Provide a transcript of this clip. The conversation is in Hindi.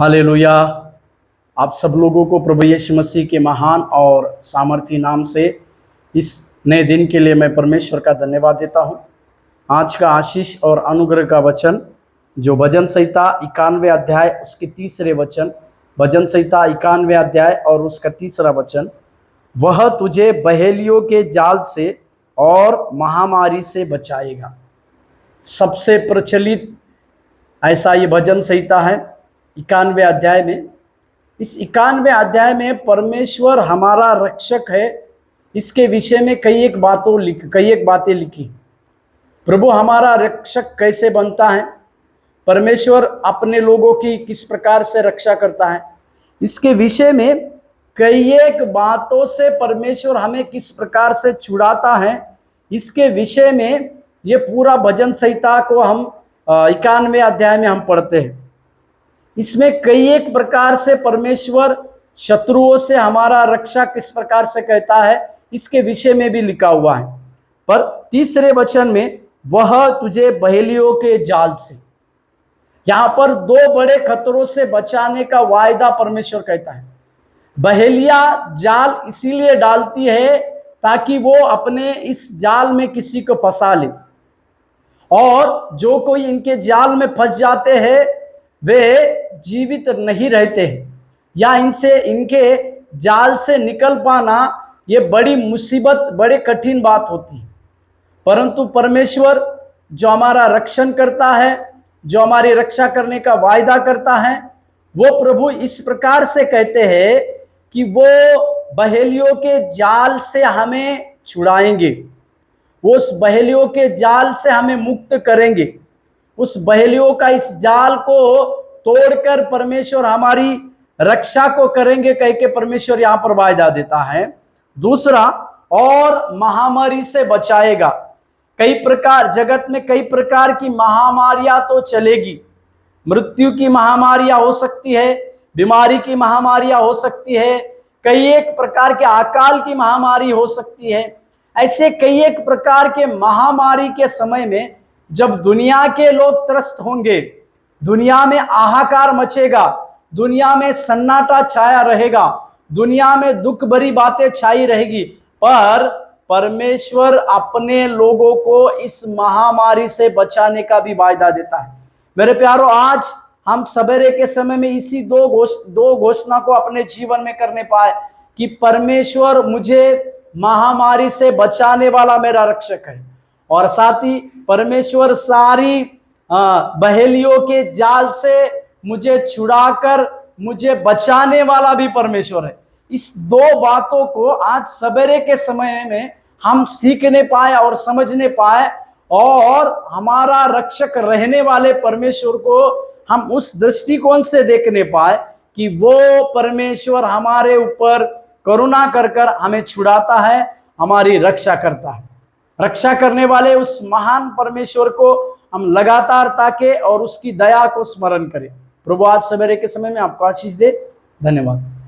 हालेलुया। आप सब लोगों को प्रभु यीशु मसीह के महान और सामर्थी नाम से इस नए दिन के लिए मैं परमेश्वर का धन्यवाद देता हूं। आज का आशीष और अनुग्रह का वचन जो भजन संहिता 91 अध्याय उसके तीसरे वचन, भजन संहिता 91 अध्याय और उसका तीसरा वचन, वह तुझे बहेलियों के जाल से और महामारी से बचाएगा। सबसे प्रचलित ऐसा ये भजन संहिता है 91 अध्याय में। इस 91 अध्याय में परमेश्वर हमारा रक्षक है, इसके विषय में कई एक बातें लिखी। प्रभु हमारा रक्षक कैसे बनता है, परमेश्वर अपने लोगों की किस प्रकार से रक्षा करता है, इसके विषय में कई एक बातों से परमेश्वर हमें किस प्रकार से छुड़ाता है, इसके विषय में ये पूरा भजन संहिता को हम 91 अध्याय में हम पढ़ते हैं। इसमें कई एक प्रकार से परमेश्वर शत्रुओं से हमारा रक्षा किस प्रकार से कहता है, इसके विषय में भी लिखा हुआ है। पर तीसरे वचन में वह तुझे बहेलियों के जाल से, यहां पर दो बड़े खतरों से बचाने का वायदा परमेश्वर कहता है। बहेलिया जाल इसीलिए डालती है ताकि वो अपने इस जाल में किसी को फंसा ले, और जो कोई इनके जाल में फंस जाते हैं वे जीवित नहीं रहते हैं, या इनके जाल से निकल पाना ये बड़ी मुसीबत, बड़े कठिन बात होती है। परंतु परमेश्वर जो हमारा रक्षण करता है, जो हमारी रक्षा करने का वायदा करता है, वो प्रभु इस प्रकार से कहते हैं कि वो बहेलियों के जाल से हमें छुड़ाएंगे, वो उस बहेलियों के जाल से हमें मुक्त करेंगे। उस बहेलियों का इस जाल को तोड़कर परमेश्वर हमारी रक्षा को करेंगे कह के परमेश्वर यहां पर वायदा देता है। दूसरा, और महामारी से बचाएगा। कई प्रकार, जगत में कई प्रकार की महामारियां तो चलेगी। मृत्यु की महामारियां हो सकती है, बीमारी की महामारियां हो सकती है, कई एक प्रकार के अकाल की महामारी हो सकती है। ऐसे कई एक प्रकार के महामारी के समय में जब दुनिया के लोग त्रस्त होंगे, दुनिया में हाहाकार मचेगा, दुनिया में सन्नाटा छाया रहेगा, दुनिया में दुख भरी बातें छाई रहेगी, पर परमेश्वर अपने लोगों को इस महामारी से बचाने का भी वायदा देता है। मेरे प्यारों, आज हम सवेरे के समय में इसी दो घोषणा को अपने जीवन में करने पाए कि परमेश्वर मुझे महामारी से बचाने वाला मेरा रक्षक है, और साथ ही परमेश्वर सारी बहेलियों के जाल से मुझे छुड़ाकर मुझे बचाने वाला भी परमेश्वर है। इस दो बातों को आज सवेरे के समय में हम सीखने पाए और समझने पाए, और हमारा रक्षक रहने वाले परमेश्वर को हम उस दृष्टिकोण से देखने पाए कि वो परमेश्वर हमारे ऊपर करुणा कर हमें छुड़ाता है, हमारी रक्षा करता है। रक्षा करने वाले उस महान परमेश्वर को हम लगातार ताके और उसकी दया को स्मरण करें। प्रभु आज सवेरे के समय में आपको आशीष दे। धन्यवाद।